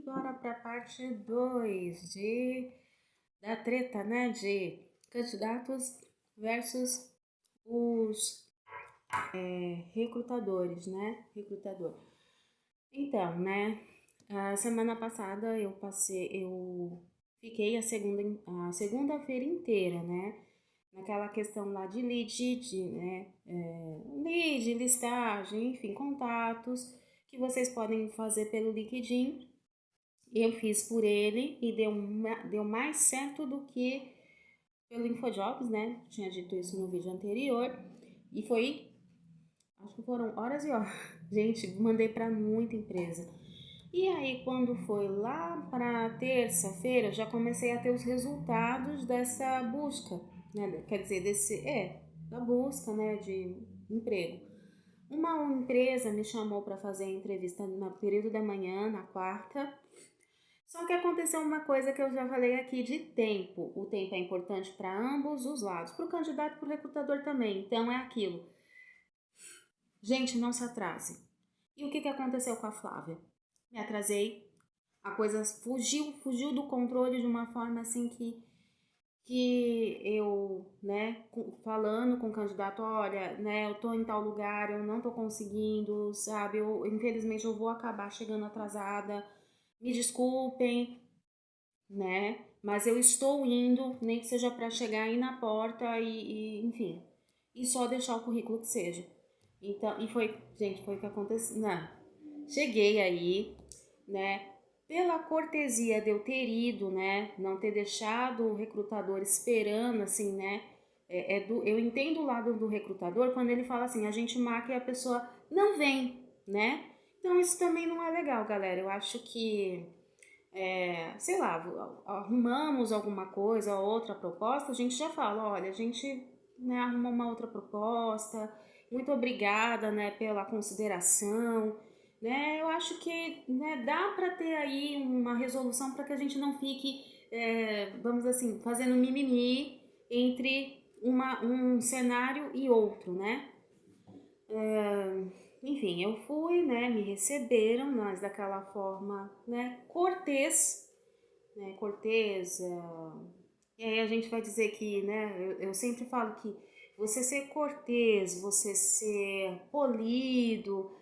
bora para a parte 2 da treta, né? De candidatos versus os recrutadores, né? Recrutador. Então, né? A semana passada eu fiquei a segunda-feira inteira, né? Naquela questão lá de lead, né? Lead, listagem, enfim, contatos que vocês podem fazer pelo LinkedIn. Eu fiz por ele e deu mais certo do que pelo InfoJobs, né? Tinha dito isso no vídeo anterior. E foi, acho que foram horas e horas. Gente, mandei para muita empresa. E aí, quando foi lá para terça-feira, eu já comecei a ter os resultados dessa busca, né? Quer dizer, da busca, né, de emprego. Uma empresa me chamou para fazer a entrevista no período da manhã, na quarta. Só que aconteceu uma coisa que eu já falei aqui de tempo. O tempo é importante para ambos os lados, para o candidato e para o recrutador também. Então é aquilo. Gente, não se atrase. E o que aconteceu com a Flávia? Me atrasei, a coisa fugiu do controle de uma forma assim que eu, né, falando com o candidato, olha, né, eu tô em tal lugar, eu não tô conseguindo, sabe, infelizmente eu vou acabar chegando atrasada, me desculpem, né, mas eu estou indo, nem que seja para chegar aí na porta enfim, e só deixar o currículo que seja. Então, e foi, gente, foi o que aconteceu, não, cheguei aí, né, pela cortesia de eu ter ido, né, não ter deixado o recrutador esperando, assim, né, eu entendo o lado do recrutador quando ele fala assim, a gente marca e a pessoa não vem, né, então isso também não é legal, galera, eu acho que, sei lá, arrumamos alguma coisa, outra proposta, a gente já fala, olha, a gente, né, arrumou uma outra proposta, muito obrigada, né, pela consideração, né, eu acho que, né, dá para ter aí uma resolução para que a gente não fique, vamos assim, fazendo mimimi entre um cenário e outro, né. Enfim, eu fui, né, me receberam, mas daquela forma, né, cortês, né, cortês, e aí a gente vai dizer que, né, eu sempre falo que você ser cortês, você ser polido,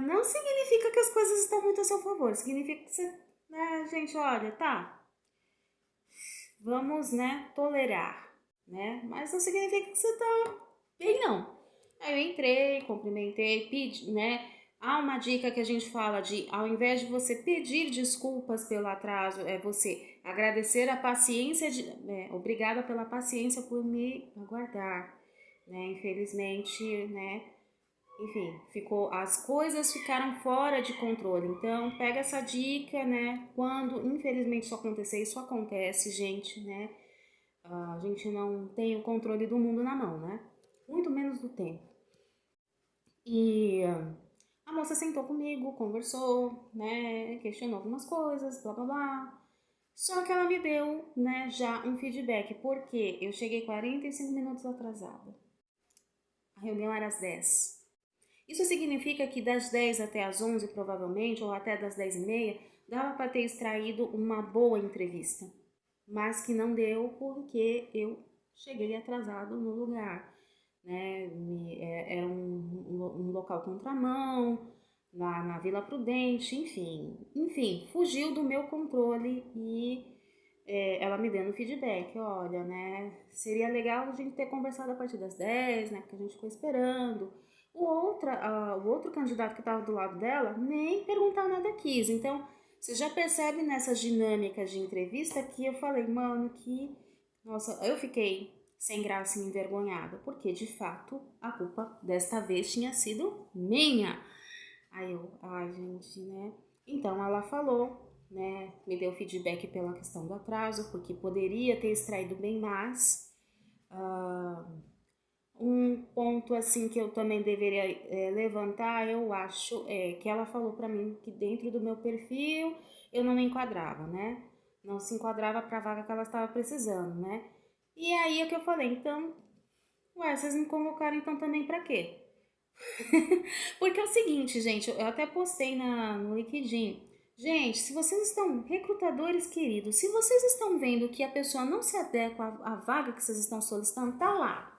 não significa que as coisas estão muito a seu favor, significa que você, né, gente, olha, tá, vamos, né, tolerar, né, mas não significa que você tá bem, não. Aí eu entrei, cumprimentei, pedi, né, há uma dica que a gente fala de, ao invés de você pedir desculpas pelo atraso, é você agradecer a paciência, obrigada pela paciência por me aguardar, né, infelizmente, né, enfim, as coisas ficaram fora de controle. Então, pega essa dica, né? Quando infelizmente isso acontecer, isso acontece, gente, né? A gente não tem o controle do mundo na mão, né? Muito menos do tempo. E a moça sentou comigo, conversou, né? Questionou algumas coisas, blá blá blá. Só que ela me deu, né, já um feedback, porque eu cheguei 45 minutos atrasada. A reunião era às 10. Isso significa que das 10 até as 11, provavelmente, ou até das 10h30, dava para ter extraído uma boa entrevista. Mas que não deu porque eu cheguei atrasado no lugar. Né? Era um local contramão, lá na Vila Prudente, enfim, fugiu do meu controle e ela me dando feedback, olha, né, seria legal a gente ter conversado a partir das 10, né, porque a gente ficou esperando. O outro candidato que estava do lado dela nem perguntar nada quis, então você já percebe nessas dinâmicas de entrevista que eu falei, mano, nossa, eu fiquei sem graça e envergonhada, porque de fato a culpa desta vez tinha sido minha. Aí eu, ai gente, né? Então ela falou, né? Me deu feedback pela questão do atraso, porque poderia ter extraído bem mais. Um ponto assim que eu também deveria levantar, eu acho, é que ela falou pra mim que dentro do meu perfil eu não me enquadrava, né? Não se enquadrava pra vaga que ela estava precisando, né? E aí é que eu falei, então, ué, vocês me convocaram então também pra quê? Porque é o seguinte, gente, eu até postei no LinkedIn. Gente, se vocês estão, recrutadores queridos, se vocês estão vendo que a pessoa não se adequa à vaga que vocês estão solicitando, tá lá.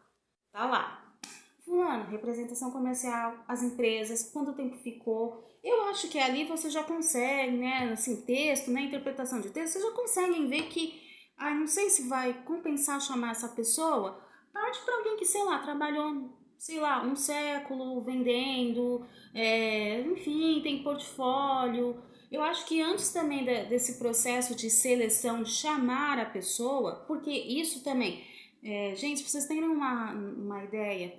Tá lá. Fulano, representação comercial, as empresas, quanto tempo ficou. Eu acho que ali você já consegue, né, assim, texto, né, interpretação de texto, vocês já conseguem ver que, não sei se vai compensar chamar essa pessoa, parte para alguém que, sei lá, trabalhou, sei lá, um século vendendo, enfim, tem portfólio. Eu acho que antes também desse processo de seleção, de chamar a pessoa, porque isso também, gente, pra vocês terem uma ideia,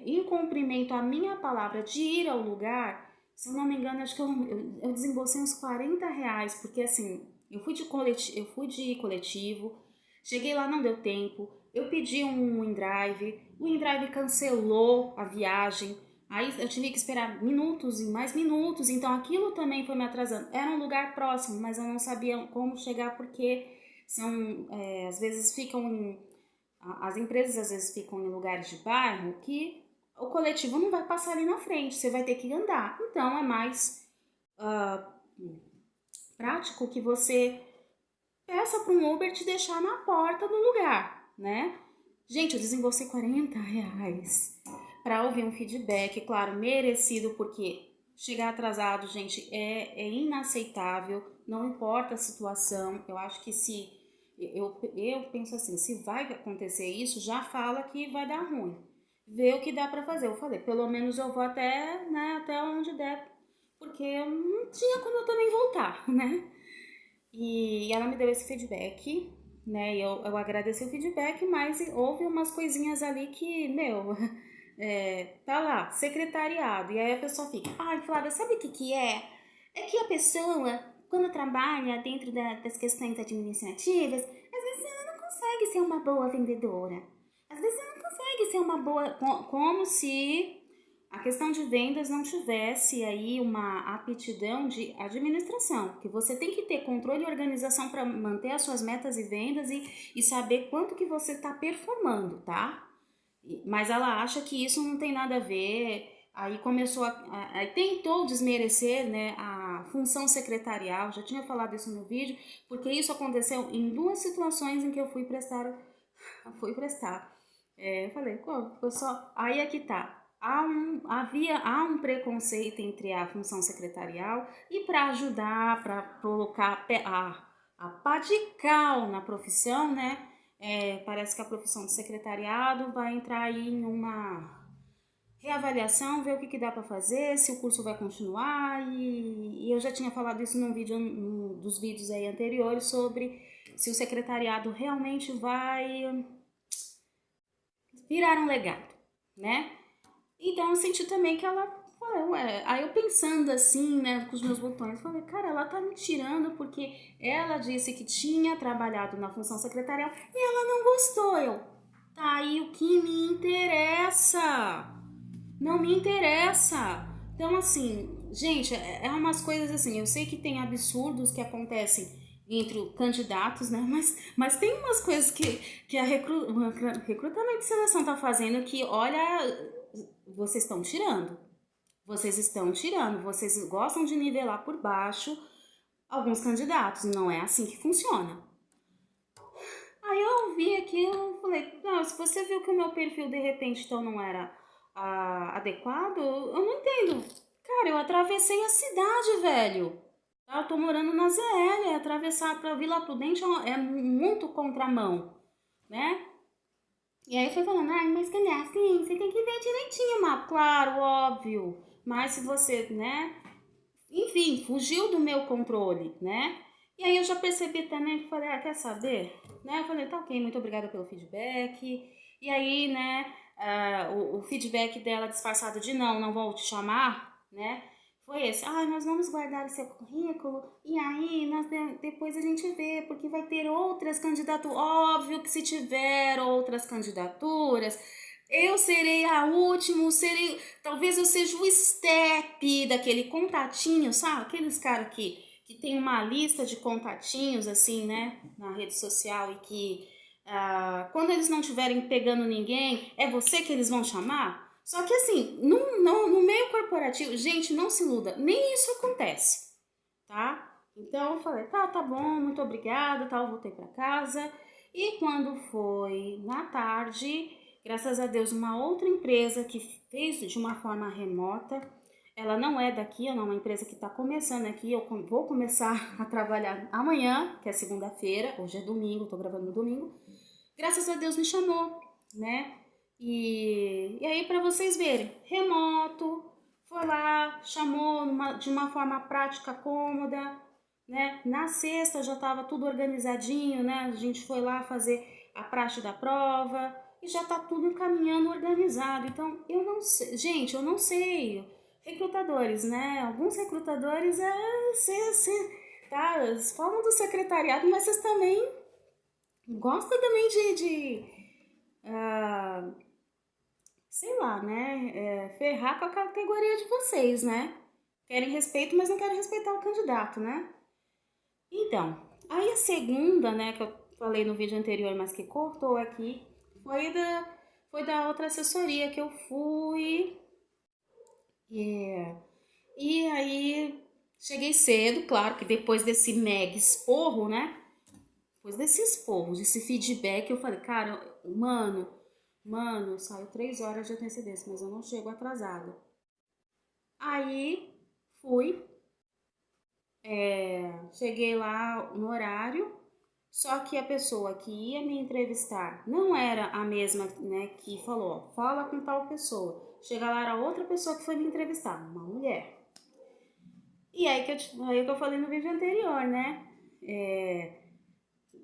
em cumprimento à minha palavra de ir ao lugar, se eu não me engano, acho que eu desembolsei uns R$ 40, porque assim, eu fui de coletivo, cheguei lá, não deu tempo, eu pedi um InDrive, o InDrive cancelou a viagem, aí eu tive que esperar minutos e mais minutos, então aquilo também foi me atrasando. Era um lugar próximo, mas eu não sabia como chegar porque às vezes as empresas às vezes ficam em lugares de bairro que o coletivo não vai passar ali na frente, você vai ter que andar. Então é mais prático que você peça para um Uber te deixar na porta do lugar, né? Gente, eu desembolsei R$ 40 para ouvir um feedback, claro, merecido, porque chegar atrasado, gente, é inaceitável, não importa a situação. Eu acho que se eu penso assim, se vai acontecer isso, já fala que vai dar ruim. Vê o que dá para fazer. Eu falei, pelo menos eu vou até, né, até onde der, porque eu não tinha como eu também voltar, né? E ela me deu esse feedback, né? E eu agradeci o feedback, mas houve umas coisinhas ali que, meu, tá lá, secretariado. E aí a pessoa fica, ai, Flávia, sabe o que que é? É que a pessoa, quando trabalha dentro das questões administrativas, às vezes ela não consegue ser uma boa vendedora. Às vezes ela não consegue ser uma boa. Como se a questão de vendas não tivesse aí uma aptidão de administração, que você tem que ter controle e organização para manter as suas metas e vendas e saber quanto que você está performando, tá? Mas ela acha que isso não tem nada a ver, aí começou aí tentou desmerecer, né, a função secretarial, já tinha falado isso no vídeo, porque isso aconteceu em duas situações em que eu fui prestar. Eu falei, pô, pessoal, aí é que tá. Há um preconceito entre a função secretarial e para ajudar, para colocar a pá de cal na profissão, né? Parece que a profissão de secretariado vai entrar aí em uma reavaliação, ver o que dá para fazer, se o curso vai continuar. E eu já tinha falado isso num dos vídeos aí anteriores sobre se o secretariado realmente vai virar um legado, né? Então eu senti também que ela. Falei, ué. Aí eu pensando assim, né, com os meus botões, falei, cara, ela tá me tirando porque ela disse que tinha trabalhado na função secretarial e ela não gostou. Tá aí o que me interessa. Não me interessa. Então, assim, gente, é umas coisas assim. Eu sei que tem absurdos que acontecem entre candidatos, né? Mas tem umas coisas que recrutamento de seleção tá fazendo que, olha, vocês estão tirando. Vocês estão tirando. Vocês gostam de nivelar por baixo alguns candidatos. Não é assim que funciona. Aí eu vi aquilo e falei, não, se você viu que o meu perfil de repente então não era adequado, eu não entendo. Cara, eu atravessei a cidade, velho. Eu tô morando na ZL, atravessar pra Vila Prudente é muito contramão, né? E aí foi falando, mas quando é assim, você tem que ver direitinho o mapa. Claro, óbvio. Mas se você, né? Enfim, fugiu do meu controle, né? E aí eu já percebi também que falei, quer saber? Né? Eu falei, tá ok, muito obrigada pelo feedback. E aí, né, o feedback dela disfarçado de não vou te chamar, né? Foi esse, nós vamos guardar o seu currículo e aí depois a gente vê, porque vai ter outras candidaturas. Óbvio que se tiver outras candidaturas, eu serei a última, talvez eu seja o step daquele contatinho, sabe? Aqueles caras que tem uma lista de contatinhos, assim, né, na rede social e que quando eles não estiverem pegando ninguém, é você que eles vão chamar? Só que assim, no meio corporativo, gente, não se iluda, nem isso acontece, tá? Então eu falei, tá bom, muito obrigada, tal, voltei para casa. E quando foi na tarde, graças a Deus, uma outra empresa que fez de uma forma remota, ela não é daqui, é uma empresa que está começando aqui, eu vou começar a trabalhar amanhã, que é segunda-feira, hoje é domingo, tô gravando no domingo. Graças a Deus me chamou, né? E aí para vocês verem, remoto, foi lá, chamou de uma forma prática, cômoda, né? Na sexta já estava tudo organizadinho, né? A gente foi lá fazer a praxe da prova e já tá tudo encaminhando, organizado. Então, eu não sei, gente, eu não sei. Recrutadores, né? Alguns recrutadores tá, falam do secretariado, mas vocês também gostam também de sei lá, né? Ferrar com a categoria de vocês, né? Querem respeito, mas não querem respeitar o candidato, né? Então, aí a segunda, né, que eu falei no vídeo anterior, mas que cortou aqui, foi da outra assessoria que eu fui. E aí cheguei cedo, claro que depois desse mega esporro, né? Depois desse esporro, desse feedback, eu falei, cara, mano, saiu 3 horas de antecedência, mas eu não chego atrasada. Aí fui, cheguei lá no horário, só que a pessoa que ia me entrevistar não era a mesma, né, que falou, ó, fala com tal pessoa. Chega lá, era outra pessoa que foi me entrevistar, uma mulher. E aí que eu falei no vídeo anterior, né?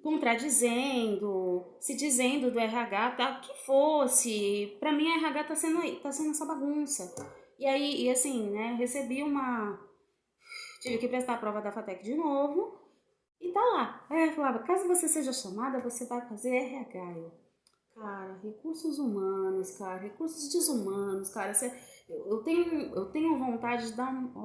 Contradizendo, se dizendo do RH, tá, que fosse. Pra mim, a RH tá sendo essa bagunça. E aí, e assim, né, recebi uma. Tive que prestar a prova da FATEC de novo. E tá lá. Aí eu falava, caso você seja chamada, você vai fazer RH. Cara, recursos humanos, cara, recursos desumanos, cara. Eu tenho vontade de dar um.